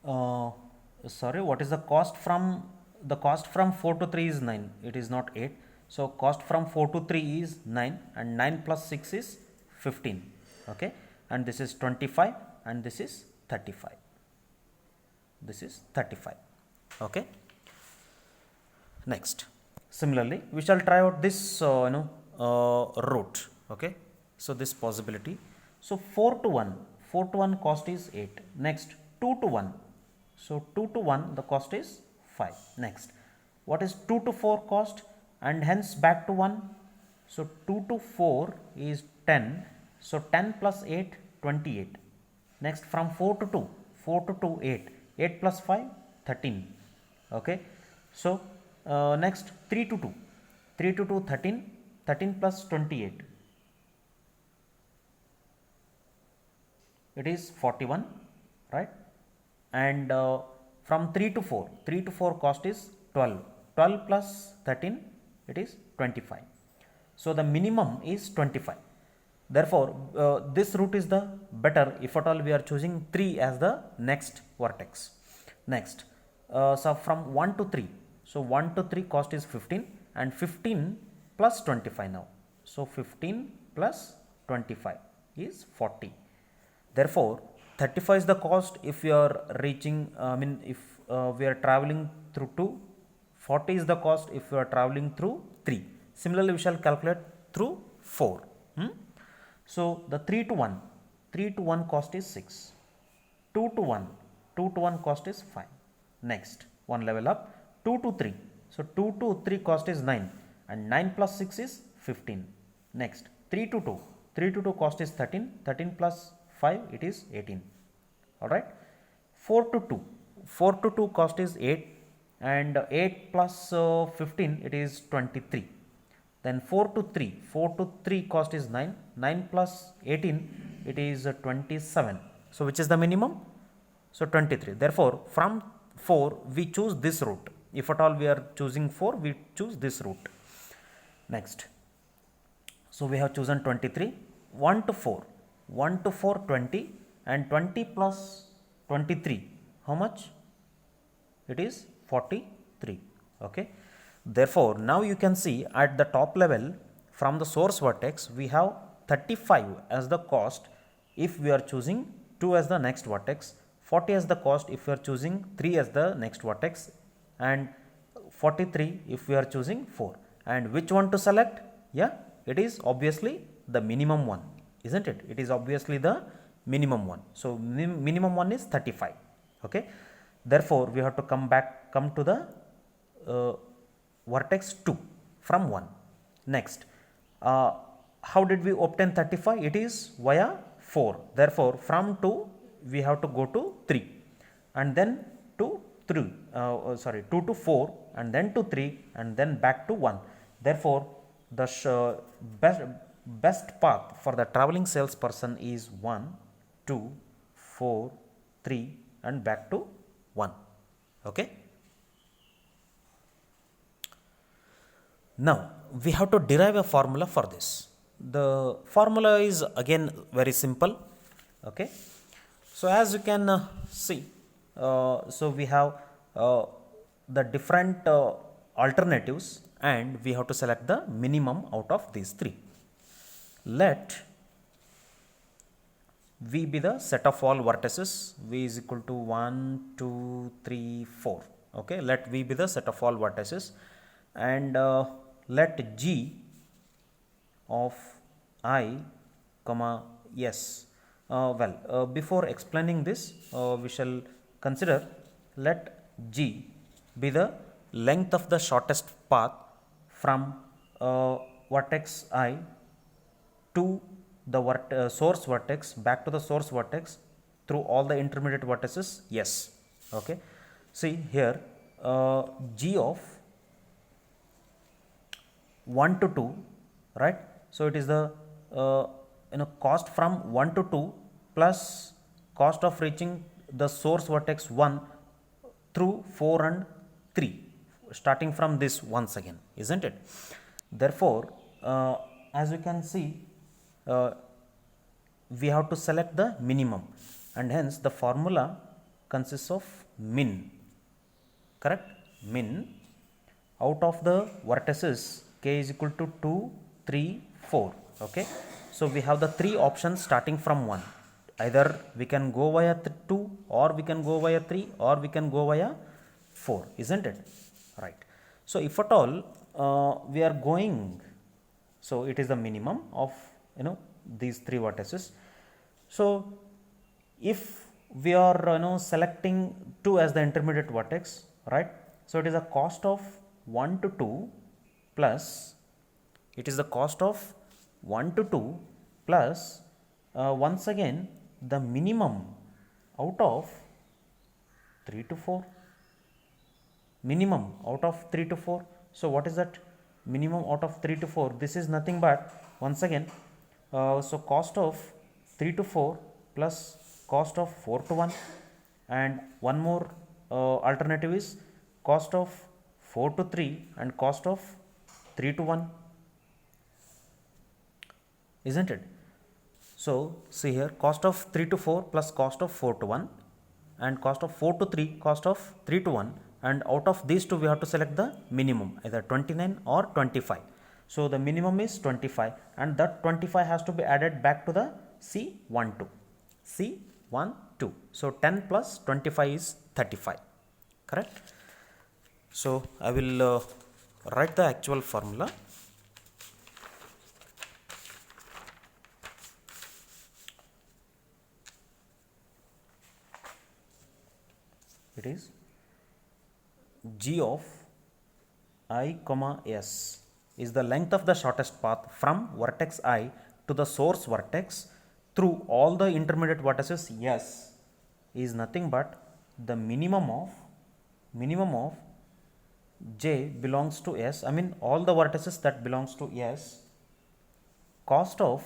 Uh, Sorry, what is the cost from the cost from 4 to 3 is 9, it is not 8. So cost from 4 to 3 is 9 and 9 plus 6 is 15. Okay, and this is 25 and this is 35. This is 35. Okay. Next, similarly we shall try out this route. Okay, so this possibility. So 4 to 1, 4 to 1 cost is 8. Next, 2 to 1, so 2 to 1 the cost is 5. Next, what is 2 to 4 cost, and hence back to 1. So 2 to 4 is 10, so 10 plus 8 28. Next, from 4 to 2, 4 to 2 8, 8 plus 5 13. Okay, so next 3 to 2, 3 to 2 13, 13 plus 28, it is 41, right? And from 3 to 4, 3 to 4 cost is 12, 12 plus 13, it is 25. So the minimum is 25. Therefore this route is the better if at all we are choosing 3 as the next vertex. Next, so from 1 to 3, so 1 to 3 cost is 15 and 15 plus 25 now. So 15 plus 25 is 40. Therefore 35 is the cost if you are reaching, if we are traveling through 2, 40 is the cost if you are traveling through 3. Similarly we shall calculate through 4. So the 3 to 1, 3 to 1 cost is 6, 2 to 1, 2 to 1 cost is 5. Next, one level up, 2 to 3, so 2 to 3 cost is 9 and 9 plus 6 is 15. Next, 3 to 2, 3 to 2 cost is 13, 13 plus 5 it is 18. Alright, 4 to 2, 4 to 2 cost is 8 and 8 plus 15 it is 23. Then 4 to 3, 4 to 3 cost is 9, 9 plus 18 it is 27. So which is the minimum? So 23. Therefore from 4 we choose this route. If at all we are choosing 4, we choose this route. Next, so we have chosen 23. 1 to 4, 1 to 4 20 and 20 plus 23 how much? It is 43. Okay. Therefore now you can see at the top level from the source vertex we have 35 as the cost if we are choosing 2 as the next vertex, 40 as the cost if we are choosing 3 as the next vertex, and 43 if we are choosing 4. And which one to select? Yeah, it is obviously the minimum one, isn't it? It is obviously the minimum one. So minimum one is 35. Okay. Therefore we have to come to the vertex 2 from 1. Next, how did we obtain 35? It is via 4. Therefore from 2 we have to go to 3 and then to 2 to 4 and then to 3 and then back to 1. Therefore the best path for the traveling salesperson is 1, 2, 4, 3 and back to 1. Okay. Now we have to derive a formula for this. The formula is again very simple. Okay. So as you can see, so we have the different alternatives and we have to select the minimum out of these 3. Let V be the set of all vertices. V is equal to 1, 2, 3, 4. Okay, let V be the set of all vertices and let G of I comma S. Before explaining this, we shall consider let G be the length of the shortest path from vertex I to the source vertex, back to the source vertex through all the intermediate vertices. Yes. Okay. See here, G of 1 to 2, right? So it is the cost from 1 to 2 plus cost of reaching the source vertex 1 through 4 and 3, starting from this once again, isn't it? Therefore as you can see, we have to select the minimum and hence the formula consists of min, correct? Min out of the vertices k is equal to 2, 3, 4. Okay. So we have the three options starting from 1. Either we can go via 2, or we can go via 3, or we can go via 4, isn't it? Right. So if at all we are going, so it is the minimum of these three vertices. So if we are selecting 2 as the intermediate vertex, right? So it is a cost of 1 to 2 plus, it is the cost of 1 to 2 plus once again the minimum out of 3 to 4, minimum out of 3 to 4. So what is that minimum out of 3 to 4? This is nothing but once again so cost of 3 to 4 plus cost of 4 to 1, and one more alternative is cost of 4 to 3 and cost of 3 to 1, isn't it? So see here, cost of 3 to 4 plus cost of 4 to 1 and cost of 4 to 3, cost of 3 to 1, and out of these two we have to select the minimum, either 29 or 25. So the minimum is 25, and that 25 has to be added back to the C12. C12. So 10 plus 25 is 35, correct? So I will write the actual formula. It is g of I comma s is the length of the shortest path from vertex I to the source vertex through all the intermediate vertices s is nothing but the minimum of j belongs to s, I mean all the vertices that belongs to s, cost of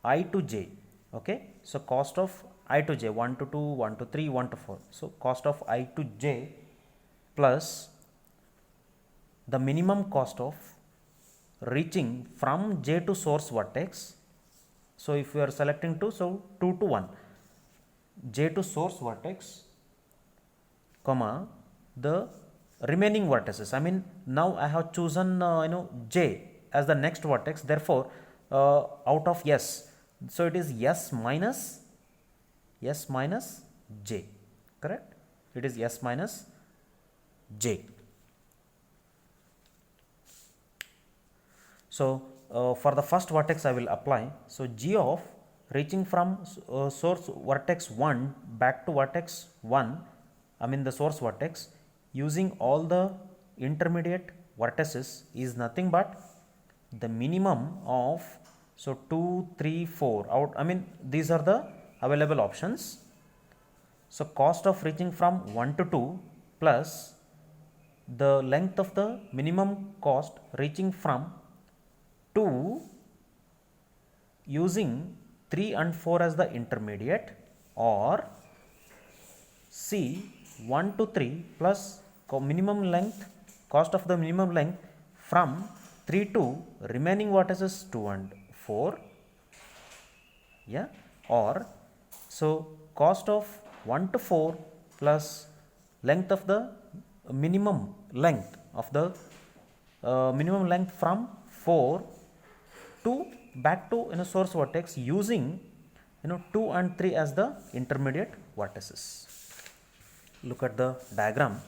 I to j. Okay. So cost of I to j, 1 to 2, 1 to 3, 1 to 4. So cost of I to j plus the minimum cost of reaching from j to source vertex. So if we are selecting 2, so 2 to 1, j to source vertex, comma the remaining vertices. I mean now I have chosen j as the next vertex, therefore out of s, so it is s minus j, correct? It is s minus j. So for the first vertex I will apply. So g of reaching from source vertex 1 back to vertex 1, I mean the source vertex, using all the intermediate vertices is nothing but the minimum of, so 2, 3, 4 out, I mean these are the available options. So cost of reaching from 1 to 2 plus the length of the minimum cost reaching from 2 using 3 and 4 as the intermediate, or C 1 to 3 plus minimum length, cost of the minimum length from 3 to remaining vertices 2 and 4, yeah, or so cost of 1 to 4 plus length of the minimum length of the minimum length from 4 to back to source vertex using 2 and 3 as the intermediate vertices. Look at the diagram.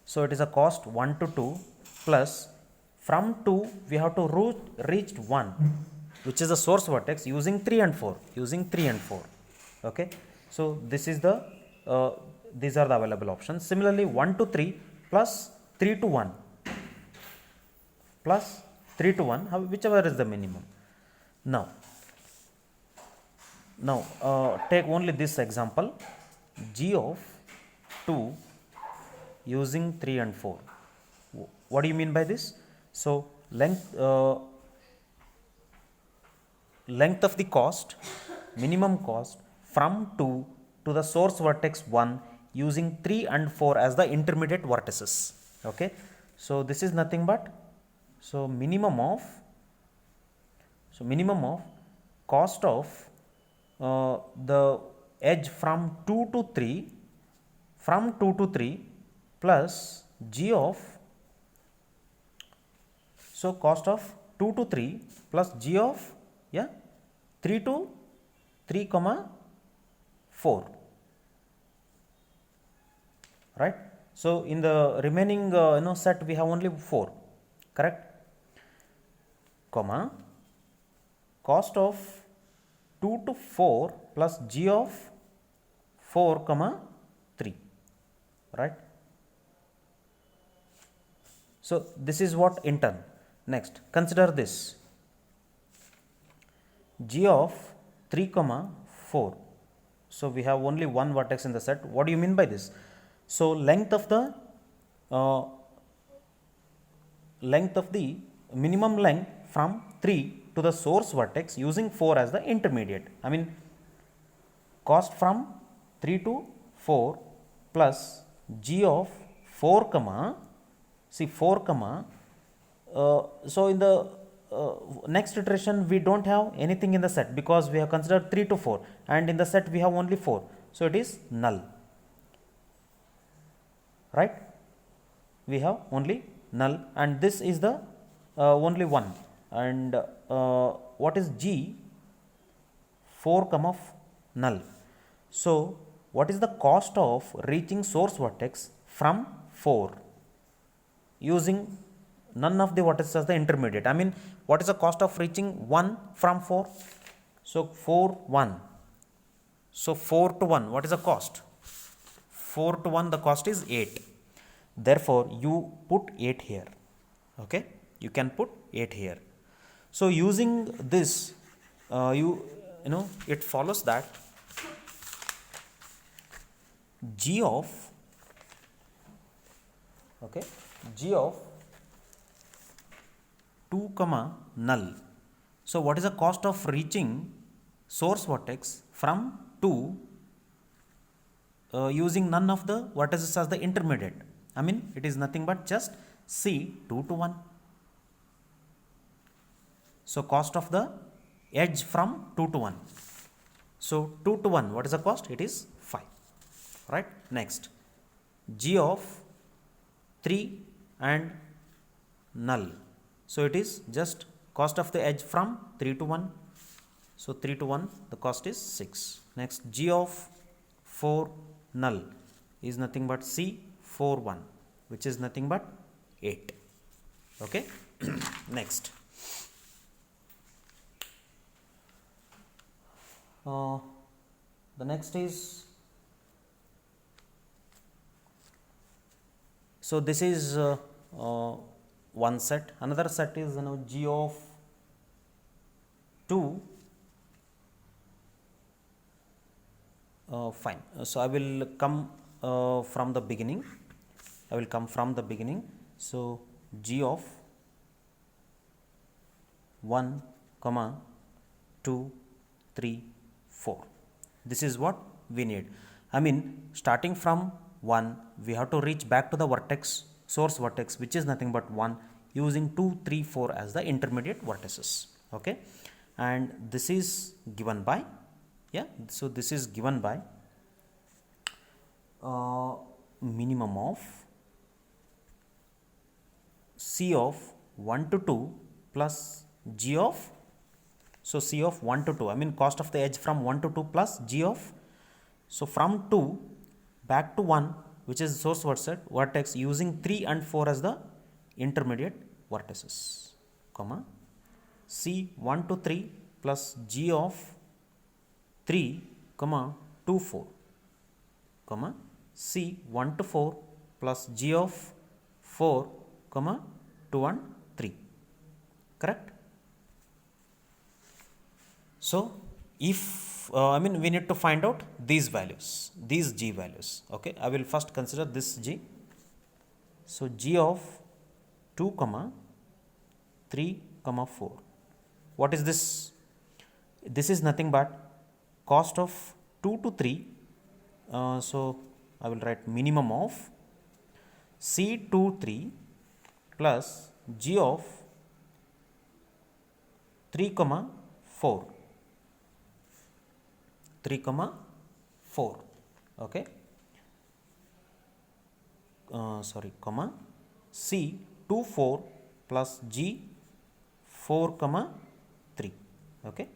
So it is a cost 1 to 2 plus from 2 we have to reach 1, which is the source vertex, using 3 and 4, okay. So this is the these are the available options. Similarly 1 to 3 plus 3 to 1 plus 3 to 1, whichever is the minimum. Now take only this example, g of 2 using 3 and 4. What do you mean by this? So length of the cost, minimum cost from 2 to the source vertex 1 using 3 and 4 as the intermediate vertices. Okay. So this is nothing but minimum of cost of the edge from 2 to 3 from 2 to 3 plus g of, so cost of 2 to 3 plus g of, yeah, 3 to 3 comma 4, right. So in the remaining set we have only 4, correct, comma cost of 2 to 4 plus g of 4 comma 3, right. So this is what intern. Next, consider this g of 3 comma 4. So we have only one vertex in the set. What do you mean by this? So length of the minimum length from 3 to the source vertex using 4 as the intermediate. I mean cost from 3 to 4 plus g of 4 comma, see 4 comma, so in the next iteration we don't have anything in the set because we have considered 3 to 4 and in the set we have only 4, so it is null, right. We have only null and this is the only one. And what is g? 4 comma null. So what is the cost of reaching source vertex from 4 using none of the vertices as the intermediate? I mean what is the cost of reaching 1 from 4? So 4 1, so 4 to 1, what is the cost? 4 to 1, the cost is 8. Therefore you put 8 here, okay, you can put 8 here. So using this you know it follows that g of, okay, g of 2 comma null. So what is the cost of reaching source vertex from 2 using none of the vertices as the intermediate? I mean it is nothing but just c 2 to 1. So cost of the edge from 2 to 1. So 2 to 1, what is the cost? It is 5, right. Next, g of 3 and null. So it is just cost of the edge from 3 to 1. So 3 to 1, the cost is 6. Next, g of 4 null is nothing but c 4 1, which is nothing but 8. Okay. Next, the next is, so this is one set. Another set is g of 2. Fine. So I will come from the beginning. So g of 1 comma 2 3 4. This is what we need. I mean starting from 1 we have to reach back to the vertex, source vertex, which is nothing but 1, using 2 3 4 as the intermediate vertices. Okay, and this is given by, yeah, so this is given by minimum of c of 1 to 2 plus g of, so c of 1 to 2, I mean cost of the edge from 1 to 2 plus g of, so from 2 back to 1, which is source vertex, using 3 and 4 as the intermediate vertices, comma c 1 to 3 plus g of 3 comma 2 4, comma c 1 to 4 plus g of 4 comma 2 and 3, correct. So if I mean we need to find out these values, these g values. Okay, I will first consider this g. So g of 2 comma 3 comma 4, what is this? This is nothing but cost of 2 to 3. So I will write minimum of c2 3 plus g of 3 comma 4, 3 comma 4. Okay, comma C 2 4 plus G 4 comma 3. Okay.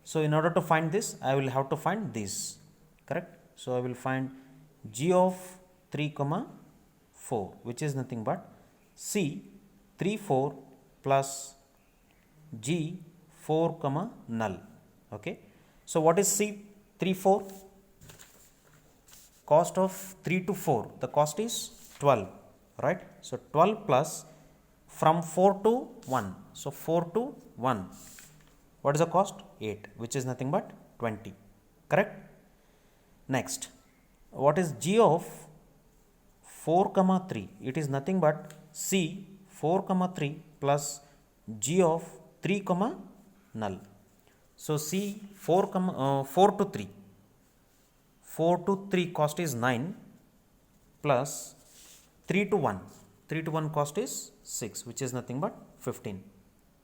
So in order to find this, I will have to find this, correct. So I will find G of 3 comma 4, which is nothing but C 3 4 plus G 4 comma null. Okay. So what is C 3 4? Cost of 3 to 4, the cost is 12, right. So 12 plus from 4 to 1, so 4 to 1, what is the cost? 8, which is nothing but 20, correct. Next, what is G of 4 comma 3? It is nothing but C 4 comma 3 plus G of 3 comma null. So C 4 to 3, 4 to 3 cost is 9 plus 3 to 1, 3 to 1 cost is 6, which is nothing but 15,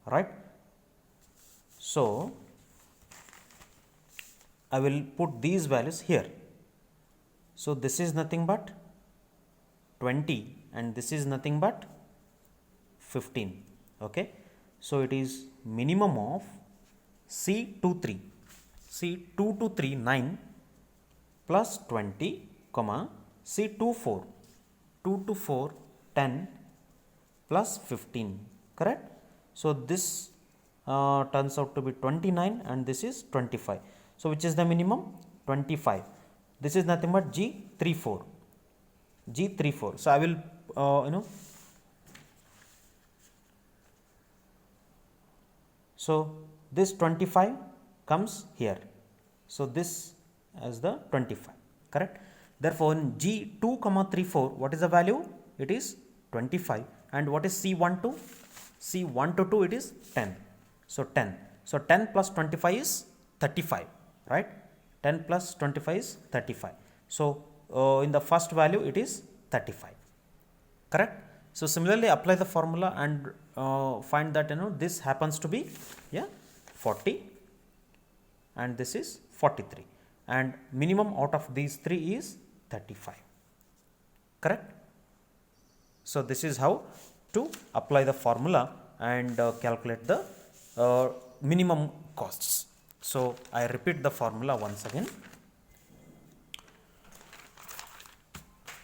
right. So I will put these values here. So this is nothing but 20 and this is nothing but 15. Okay. So it is minimum of C23, C2 to 3 9 plus 20 comma C24 2 to 4 10 plus 15, correct. So this turns out to be 29 and this is 25. So which is the minimum? 25. This is nothing but G34, G34. So I will so this 25 comes here. So this as the 25, correct. Therefore in G2 comma 3 4, what is the value? It is 25. And what is C12? C1 to 2, it is 10. So 10. So 10 plus 25 is 35, right. 10 plus 25 is 35. So in the first value it is 35, correct. So similarly apply the formula and find that this happens to be 40 and this is 43 and minimum out of these three is 35, correct. So this is how to apply the formula and calculate the minimum costs. So I repeat the formula once again.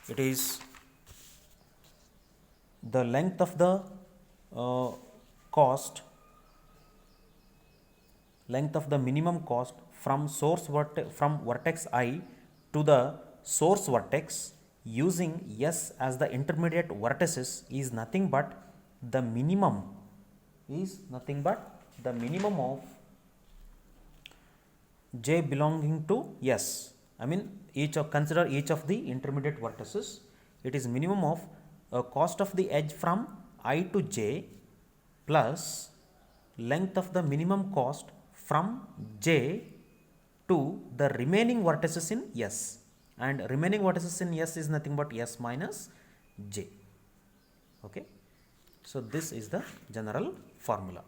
It is the length of the minimum cost from from vertex I to the source vertex using S as the intermediate vertices is nothing but the minimum of J belonging to S. I mean consider each of the intermediate vertices. It is minimum of cost of the edge from I to J plus length of the minimum cost from J to the remaining vertices in S, and remaining vertices in S is nothing but S minus J. Okay. So this is the general formula.